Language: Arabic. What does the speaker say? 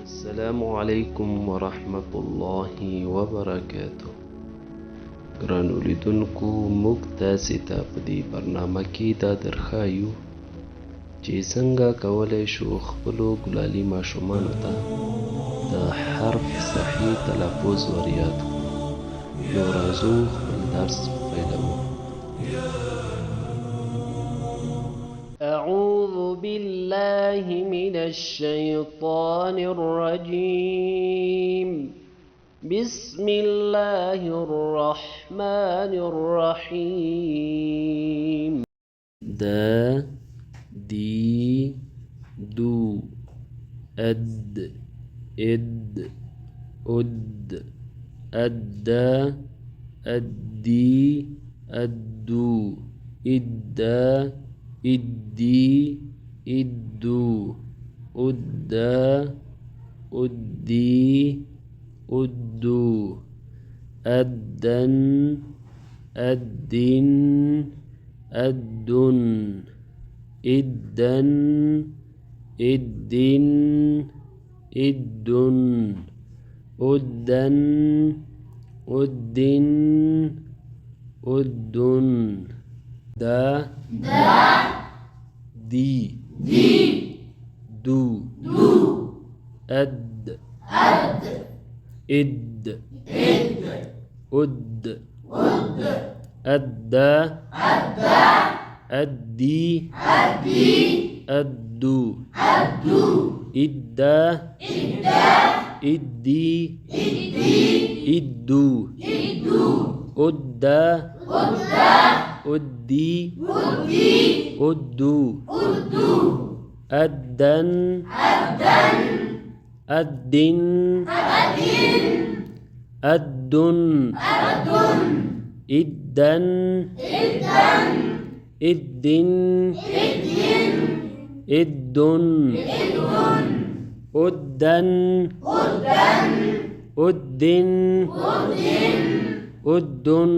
السلام علیکم ورحمت الله وبرکاته. ګرانو لیدونکو، موږ تاسې ته په دې برنامه کې دا درښایو چې څنګه کولی شو خپلو ګلالي ماشومانو ته د حرف صحیح تلفظ ور یاد کړو. نو راځو خپل درس پیلوو. أعوذ بالله من الشيطان الرجيم. بسم الله الرحمن الرحيم. دا دي دو أد إد أد أدى أدي أدو إدى إدي إدو أدى أدي أدو أدن أدن أدن إدن إدن إدن أدن أدن أدن دا دي دو أد إد أد أدى أدي أدو إدى إدي إدو أدى أدي أدو أدن أدن أدن إدن إدن إدن أدن أدن أدن